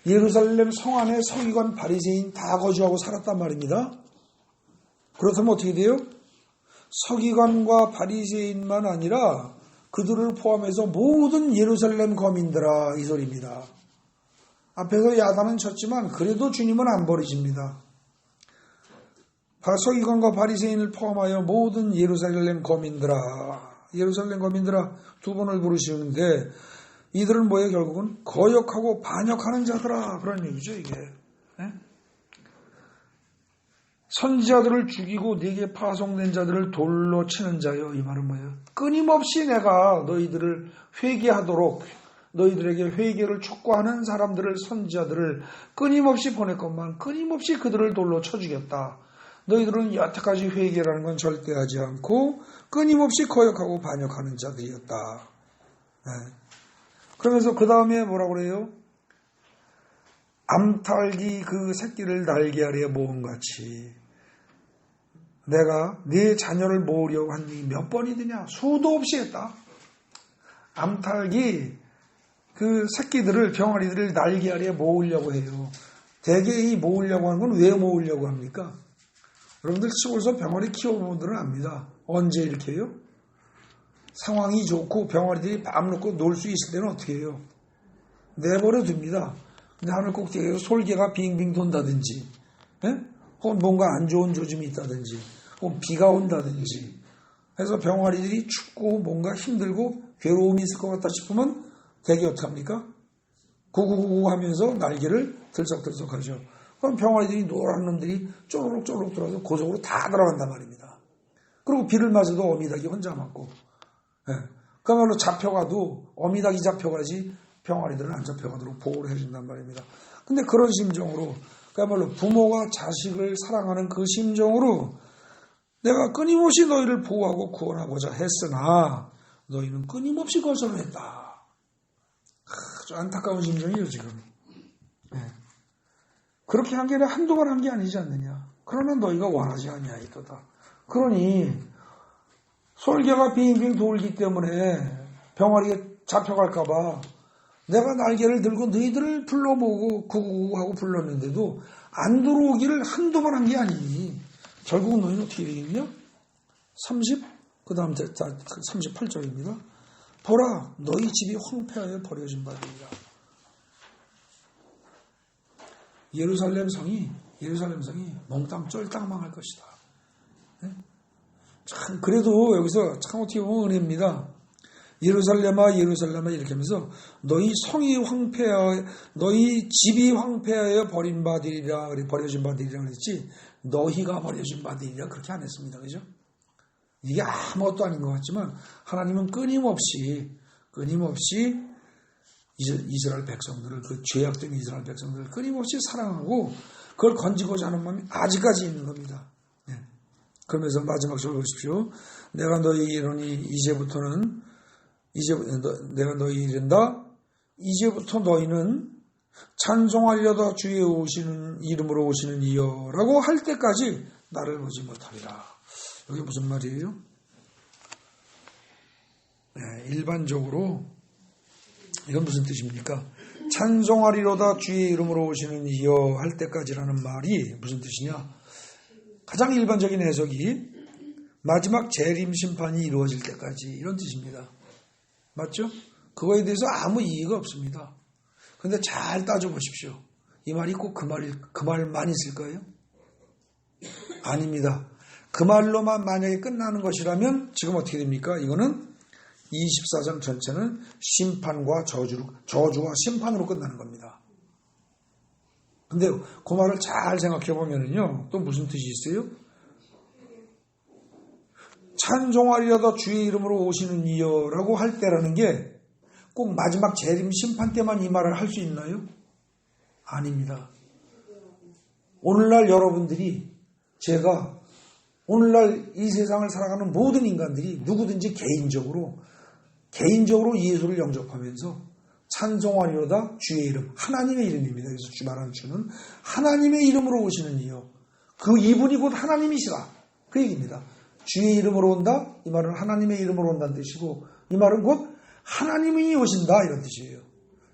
예루살렘 성 안에 서기관 바리새인 다 거주하고 살았단 말입니다. 그렇다면 어떻게 돼요? 서기관과 바리새인만 아니라 그들을 포함해서 모든 예루살렘 거민들아, 이 소리입니다. 앞에서 야단은 쳤지만 그래도 주님은 안 버리십니다. 서기관과 바리새인을 포함하여 모든 예루살렘 거민들아, 예루살렘 거민들아 두 번을 부르시는데 이들은 뭐예요? 결국은 거역하고 반역하는 자들아, 그런 얘기죠 이게. 네? 선지자들을 죽이고 네게 파송된 자들을 돌로 치는 자요. 이 말은 뭐예요? 끊임없이 내가 너희들을 회개하도록, 너희들에게 회개를 촉구하는 사람들을, 선지자들을 끊임없이 보냈건만 끊임없이 그들을 돌로 쳐 죽였다. 너희들은 여태까지 회개라는 건 절대 하지 않고 끊임없이 거역하고 반역하는 자들이었다. 네. 그러면서 그 다음에 뭐라고 그래요? 암탉이 그 새끼를 날개 아래에 모음같이 내가 네 자녀를 모으려고 한 일이 몇 번이더냐? 수도 없이 했다. 암탉이 그 새끼들을, 병아리들을 날개 아래에 모으려고 해요. 대개 이 모으려고 하는 건 왜 모으려고 합니까? 여러분들 시골에서 병아리 키워본 분들은 압니다. 언제 이렇게 해요? 상황이 좋고 병아리들이 밥 놓고 놀 수 있을 때는 어떻게 해요? 내버려 둡니다. 근데 하늘 꼭대기에서 솔개가 빙빙 돈다든지, 혹은 뭔가 안 좋은 조짐이 있다든지, 혹은 비가 온다든지 해서 병아리들이 춥고 뭔가 힘들고 괴로움이 있을 것 같다 싶으면 대개 어떻게 합니까? 구구구구 하면서 날개를 들썩들썩 하죠. 그럼 병아리들이 노란 놈들이 쪼르륵쪼르륵 들어가서 고속으로 다 들어간단 말입니다. 그리고 비를 맞아도 어미닭이 혼자 맞고, 그야말로 잡혀가도 어미닭이 잡혀가지 병아리들은 안 잡혀가도록 보호를 해준단 말입니다. 근데 그런 심정으로, 그야말로 부모가 자식을 사랑하는 그 심정으로 내가 끊임없이 너희를 보호하고 구원하고자 했으나 너희는 끊임없이 거절을 했다. 아주 안타까운 심정이에요 지금. 그렇게 한 게 아니라 한두 번 한 게 아니지 않느냐. 그러나 너희가 원하지 아니하였도다. 그러니 솔개가 빙빙 돌기 때문에 병아리에 잡혀갈까 봐 내가 날개를 들고 너희들을 불러 모으고 구구구 하고 불렀는데도 안 들어오기를 한두 번 한 게 아니니 결국은 너희는 어떻게 되겠냐? 그 다음 38절입니다. 보라, 너희 집이 황폐하여 버려진 바 되리라. 예루살렘 성이 몽땅 쫄딱 망할 것이다. 참, 그래도 여기서 참 어떻게 보면 은혜입니다. 예루살렘아 예루살렘아 이렇게 하면서 너희 성이 황폐하여, 너희 집이 황폐하여 버려진 바 되리라 그랬지, 너희가 버려진 바 되리라 그렇게 안 했습니다. 그죠? 이게 아무것도 아닌 것 같지만 하나님은 끊임없이 이스라엘 백성들을, 그 죄악된 이스라엘 백성들을 끊임없이 사랑하고 그걸 건지고자 하는 마음이 아직까지 있는 겁니다. 그러면서 마지막 절 보십시오. 내가 너희 이르니 내가 너희 이른다. 이제부터 너희는 찬송하려다 주의 이름으로 오시는 이여라고 할 때까지 나를 보지 못하리라. 이게 무슨 말이에요? 일반적으로 이건 무슨 뜻입니까? 찬송하리로다 주의 이름으로 오시는 이여 할 때까지라는 말이 무슨 뜻이냐? 가장 일반적인 해석이 마지막 재림 심판이 이루어질 때까지 이런 뜻입니다. 맞죠? 그거에 대해서 아무 이의가 없습니다. 그런데 잘 따져보십시오. 이 말이 꼭 그 말만 있을까요? 아닙니다. 그 말로만 만약에 끝나는 것이라면 지금 어떻게 됩니까? 이거는 24장 전체는 심판과 저주와 심판으로 끝나는 겁니다. 근데 그 말을 잘 생각해 보면은요, 또 무슨 뜻이 있어요? 찬송하리로다 주의 이름으로 오시는 이여라고 할 때라는 게 꼭 마지막 재림 심판 때만 이 말을 할 수 있나요? 아닙니다. 오늘날 여러분들이, 제가, 오늘날 이 세상을 살아가는 모든 인간들이 누구든지 개인적으로 예수를 영접하면서 찬송하리로다 주의 이름, 하나님의 이름입니다. 그래서 주 말하는 주는 하나님의 이름으로 오시는 이요. 그 이분이 곧 하나님이시라. 그 얘기입니다. 주의 이름으로 온다. 이 말은 하나님의 이름으로 온다는 뜻이고, 이 말은 곧 하나님이 오신다 이런 뜻이에요.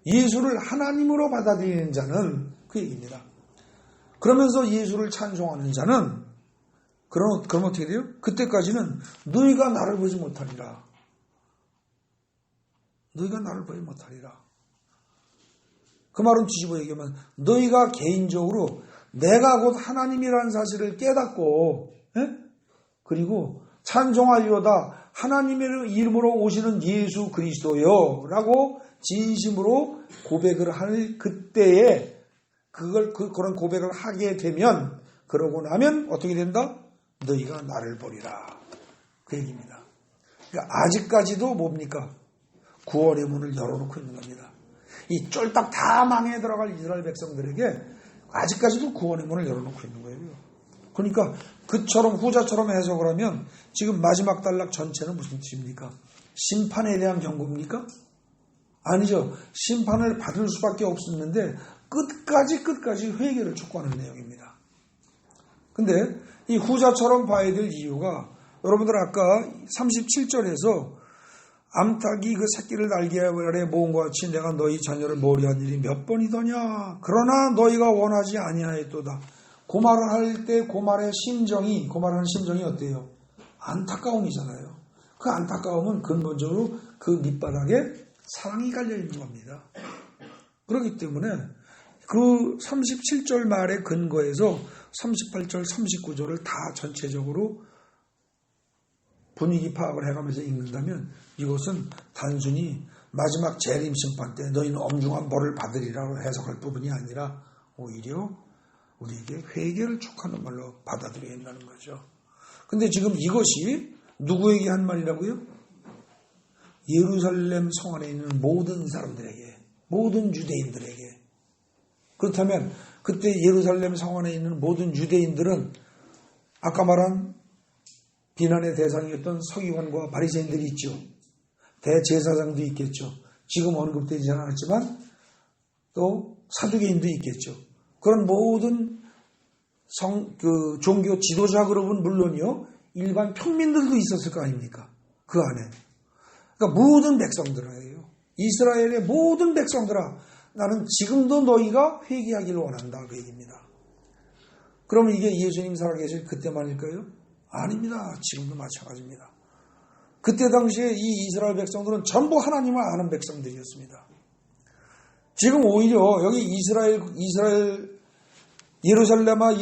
예수를 하나님으로 받아들이는 자는 그 얘기입니다. 그러면서 예수를 찬송하는 자는 그럼 어떻게 돼요? 그때까지는 너희가 나를 보지 못하리라. 너희가 나를 보지 못하리라. 그 말은 뒤집어 얘기하면 너희가 개인적으로 내가 곧 하나님이라는 사실을 깨닫고 그리고 찬송하리로다 하나님의 이름으로 오시는 예수 그리스도요 라고 진심으로 고백을 할 그때에 그런 고백을 하게 되면, 그러고 나면 어떻게 된다? 너희가 나를 보리라. 그 얘기입니다. 그러니까 아직까지도 뭡니까? 구원의 문을 열어놓고 있는 겁니다. 이 쫄딱 다 망해 들어갈 이스라엘 백성들에게 아직까지도 구원의 문을 열어놓고 있는 거예요. 그러니까 그처럼 후자처럼 해석을 하면 지금 마지막 단락 전체는 무슨 뜻입니까? 심판에 대한 경고입니까? 아니죠. 심판을 받을 수밖에 없었는데 끝까지 회개를 촉구하는 내용입니다. 근데 이 후자처럼 봐야 될 이유가, 여러분들 아까 37절에서 암탉이 그 새끼를 날개 아래 모은 것 같이 내가 너희 자녀를 모리한 일이 몇 번이더냐. 그러나 너희가 원하지 아니하였도다. 그 말을 할 때 그 말의 심정이, 그 말하는 심정이 어때요? 안타까움이잖아요. 그 안타까움은 근본적으로 그 밑바닥에 사랑이 깔려있는 겁니다. 그렇기 때문에 그 37절 말의 근거에서 38절, 39절을 다 전체적으로 분위기 파악을 해가면서 읽는다면 이것은 단순히 마지막 재림 심판 때 너희는 엄중한 벌을 받으리라고 해석할 부분이 아니라 오히려 우리에게 회개를 촉하는 말로 받아들여야 한다는 거죠. 근데 지금 이것이 누구에게 한 말이라고요? 예루살렘 성 안에 있는 모든 사람들에게, 모든 유대인들에게. 그렇다면 그때 예루살렘 성 안에 있는 모든 유대인들은 아까 말한 비난의 대상이었던 서기관과 바리새인들이 있죠. 대제사장도 있겠죠. 지금 언급되지 않았지만 또 사두개인도 있겠죠. 그런 모든 종교 지도자 그룹은 물론이요, 일반 평민들도 있었을 거 아닙니까? 그 안에. 그러니까 모든 백성들이에요. 이스라엘의 모든 백성들아, 나는 지금도 너희가 회개하기를 원한다. 그 얘기입니다. 그러면 이게 예수님 살아계실 그때만일까요? 아닙니다. 지금도 마찬가지입니다. 그때 당시에 이 이스라엘 백성들은 전부 하나님을 아는 백성들이었습니다. 지금 오히려 여기 이스라엘 예루살렘아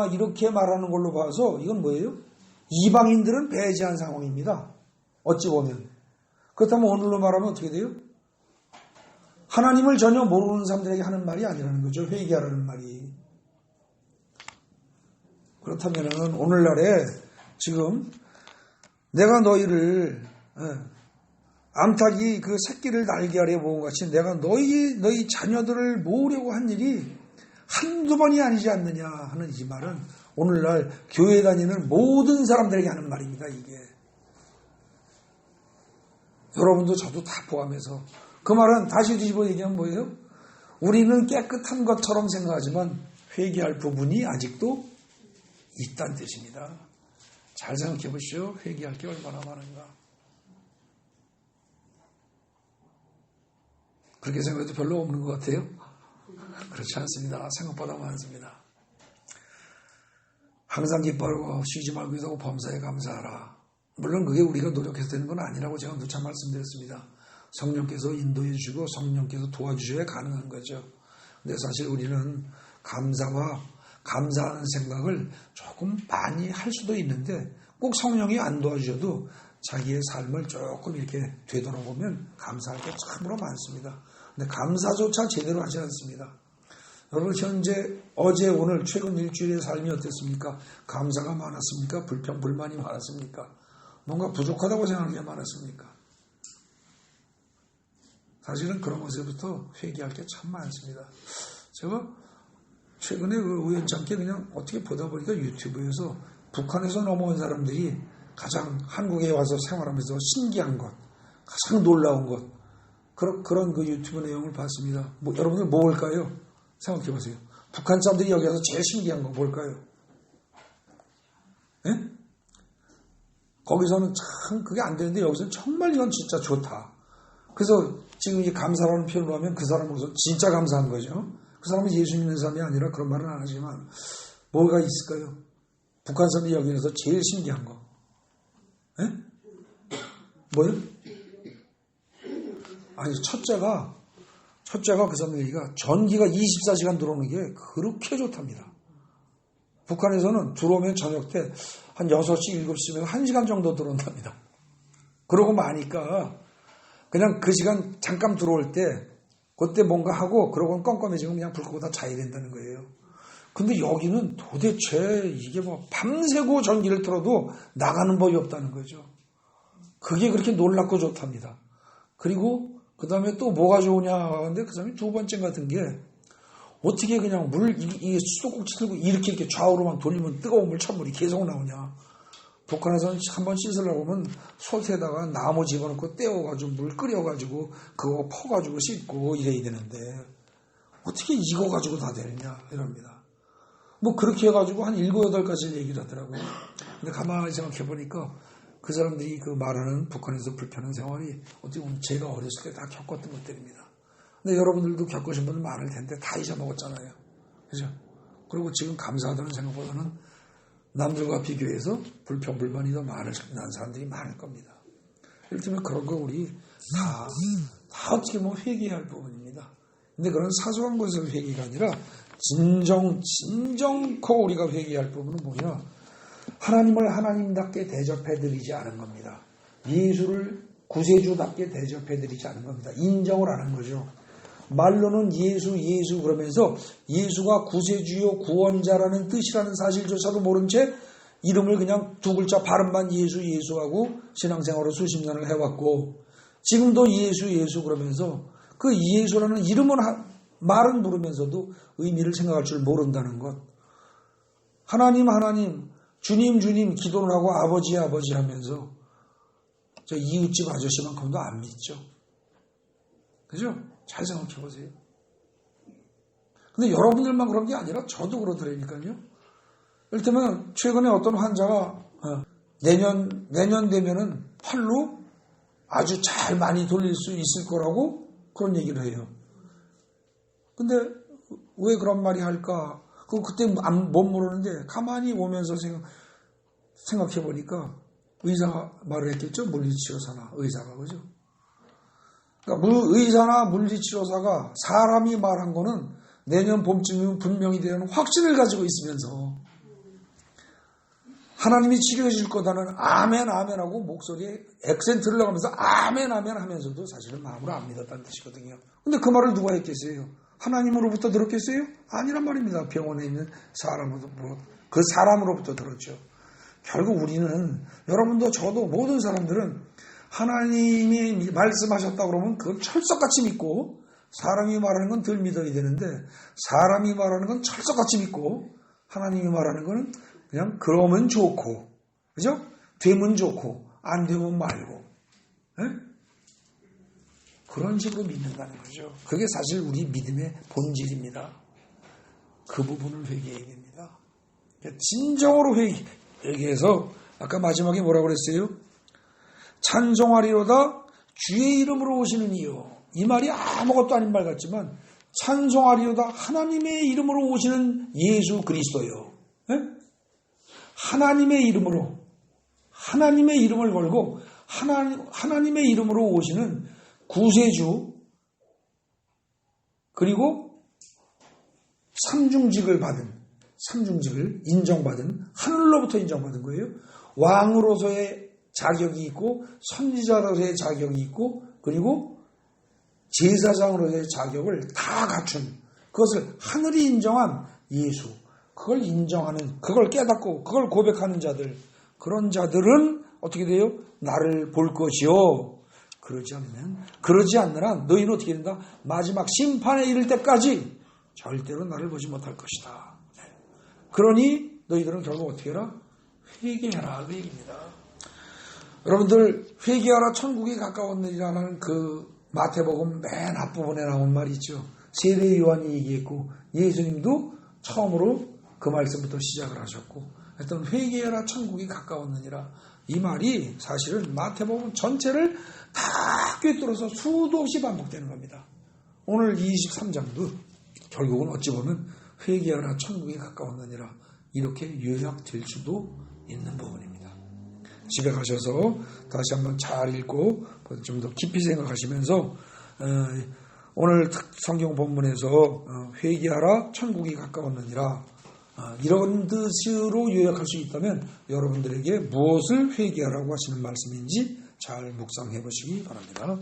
이렇게 말하는 걸로 봐서 이건 뭐예요? 이방인들은 배제한 상황입니다. 어찌 보면. 그렇다면 오늘로 말하면 어떻게 돼요? 하나님을 전혀 모르는 사람들에게 하는 말이 아니라는 거죠. 회개하라는 말이. 그렇다면 오늘날에 지금 내가 너희를 암탉이 그 새끼를 날개 아래 모은 같이 내가 너희 자녀들을 모으려고 한 일이 한두 번이 아니지 않느냐 하는 이 말은 오늘날 교회 다니는 모든 사람들에게 하는 말입니다. 이게. 여러분도 저도 다 포함해서. 그 말은 다시 뒤집어 얘기하면 뭐예요? 우리는 깨끗한 것처럼 생각하지만 회개할 부분이 아직도 있다는 뜻입니다. 잘 생각해 보시죠. 회개할 게 얼마나 많은가. 그렇게 생각해도 별로 없는 것 같아요? 그렇지 않습니다. 생각보다 많습니다. 항상 기뻐하고 쉬지 말고 기도하고 범사에 감사하라. 물론 그게 우리가 노력해서 되는 건 아니라고 제가 누차 말씀드렸습니다. 성령께서 인도해 주시고 성령께서 도와주셔야 가능한 거죠. 근데 사실 우리는 감사하는 생각을 조금 많이 할 수도 있는데 꼭 성령이 안 도와주셔도 자기의 삶을 조금 이렇게 되돌아보면 감사할 게 참으로 많습니다. 근데 감사조차 제대로 하지 않습니다. 여러분 현재 어제 오늘 최근 일주일의 삶이 어땠습니까? 감사가 많았습니까? 불평불만이 많았습니까? 뭔가 부족하다고 생각하는 게 많았습니까? 사실은 그런 것에부터 회개할 게 참 많습니다. 제가 최근에 우연찮게 그냥 어떻게 보다 보니까 유튜브에서 북한에서 넘어온 사람들이 가장 한국에 와서 생활하면서 신기한 것, 가장 놀라운 것, 그런 그 유튜브 내용을 봤습니다. 여러분들 뭘까요? 생각해 보세요. 북한 사람들이 여기서 제일 신기한 건 뭘까요? 예? 거기서는 참 그게 안 되는데 여기서는 정말 이건 진짜 좋다. 그래서 지금 이 감사라는 표현을 하면 그 사람으로서 진짜 감사한 거죠. 그 사람은 예수 믿는 사람이 아니라 그런 말은 안 하지만 뭐가 있을까요? 북한 사람들이 여기서 제일 신기한 거. 예? 뭐요? 아니, 첫째가 그 사람 얘기가 전기가 24시간 들어오는 게 그렇게 좋답니다. 북한에서는 들어오면 저녁 때 한 6시, 7시면 1시간 정도 들어온답니다. 그러고 마니까 그냥 그 시간 잠깐 들어올 때 그때 뭔가 하고 그러고는 껌껌해지면 그냥 불 끄고 다 자야 된다는 거예요. 근데 여기는 도대체 이게 밤새고 전기를 틀어도 나가는 법이 없다는 거죠. 그게 그렇게 놀랍고 좋답니다. 그리고 그 다음에 또 뭐가 좋으냐 하는데 그 다음에 두 번째 같은 게 어떻게 그냥 이게 수도꼭지 틀고 이렇게 좌우로만 돌리면 뜨거운 물, 찬물이 계속 나오냐. 북한에서는 한번 씻으려고 하면 솥에다가 나무 집어넣고 떼어가지고 물 끓여가지고 그거 퍼가지고 씻고 이래야 되는데 어떻게 이거 가지고 다 되느냐 이럽니다. 그렇게 해가지고 한 7, 8가지 얘기를 하더라고요. 근데 가만히 생각해보니까 그 사람들이 그 말하는 북한에서 불편한 생활이 어떻게 보면 제가 어렸을 때 다 겪었던 것들입니다. 근데 여러분들도 겪으신 분들 많을 텐데 다 잊어먹었잖아요. 그죠? 그리고 지금 감사하다는 생각보다는 남들과 비교해서 불평불만이 더 많은 사람들이 많을 겁니다. 이를테면 그런 거 우리 다 어떻게 보면 회개할 부분입니다. 근데 그런 사소한 것에서 회개가 아니라 진정코 우리가 회개할 부분은 뭐냐? 하나님을 하나님답게 대접해드리지 않은 겁니다. 예수를 구세주답게 대접해드리지 않은 겁니다. 인정을 안 한 거죠. 말로는 예수 그러면서 예수가 구세주요 구원자라는 뜻이라는 사실조차도 모른 채 이름을 그냥 두 글자 발음만 예수하고 신앙생활을 수십 년을 해왔고 지금도 예수 그러면서 그 예수라는 이름은 말은 부르면서도 의미를 생각할 줄 모른다는 것. 하나님 주님 기도를 하고 아버지 하면서 저 이웃집 아저씨만큼도 안 믿죠. 그죠? 잘 생각해 보세요. 근데 여러분들만 그런 게 아니라 저도 그러더라니까요. 이를테면 최근에 어떤 환자가 내년 되면은 팔로 아주 잘 많이 돌릴 수 있을 거라고 그런 얘기를 해요. 근데 왜 그런 말이 할까? 그때 못 모르는데 가만히 오면서 생각해 보니까 의사가 말을 했겠죠. 물리치료사나 의사가 그죠? 그러니까 의사나 물리치료사가 사람이 말한 거는 내년 봄쯤이면 분명히 되는 확신을 가지고 있으면서 하나님이 치료해 줄 거다는 아멘 하고 목소리에 액센트를 넣으면서 아멘 하면서도 사실은 마음으로 안 믿었다는 뜻이거든요. 근데 그 말을 누가 했겠어요? 하나님으로부터 들었겠어요? 아니란 말입니다. 병원에 있는 그 사람으로부터 들었죠. 결국 우리는 여러분도 저도 모든 사람들은 하나님이 말씀하셨다고 그러면 그건 철석같이 믿고 사람이 말하는 건 덜 믿어야 되는데 사람이 말하는 건 철석같이 믿고 하나님이 말하는 거는 그냥 그러면 좋고 그죠? 되면 좋고 안 되면 말고 에? 그런 식으로 믿는다는 거죠. 그게 사실 우리 믿음의 본질입니다. 그 부분을 회개해야 됩니다. 진정으로 회개해서 아까 마지막에 뭐라고 그랬어요? 찬송하리로다 주의 이름으로 오시는 이요. 이 말이 아무것도 아닌 말 같지만 찬송하리로다 하나님의 이름으로 오시는 예수 그리스도요. 에? 하나님의 이름을 걸고 하나님의 이름으로 오시는 구세주 그리고 삼중직을 인정받은 하늘로부터 인정받은 거예요. 왕으로서의 자격이 있고 선지자로서의 자격이 있고 그리고 제사장으로서의 자격을 다 갖춘 그것을 하늘이 인정한 예수 그걸 인정하는 그걸 깨닫고 그걸 고백하는 자들 그런 자들은 어떻게 돼요? 나를 볼 것이요. 그러지 않느라 너희는 어떻게 된다? 마지막 심판에 이를 때까지 절대로 나를 보지 못할 것이다. 그러니 너희들은 결국 어떻게 해라? 회개해라 그 얘기입니다. 여러분들 회개하라 천국이 가까웠느니라는 그 마태복음 맨 앞부분에 나온 말이 있죠. 세례 요한이 얘기했고 예수님도 처음으로 그 말씀부터 시작을 하셨고 하여튼 회개하라 천국이 가까웠느니라. 이 말이 사실은 마태복음 전체를 다 꿰뚫어서 수도 없이 반복되는 겁니다. 오늘 23장도 결국은 어찌 보면 회개하라 천국이 가까웠느니라 이렇게 요약될 수도 있는 부분입니다. 집에 가셔서 다시 한번 잘 읽고 좀 더 깊이 생각하시면서 오늘 성경 본문에서 회개하라 천국이 가까웠느니라 이런 뜻으로 요약할 수 있다면 여러분들에게 무엇을 회개하라고 하시는 말씀인지 잘 묵상해 보시기 바랍니다.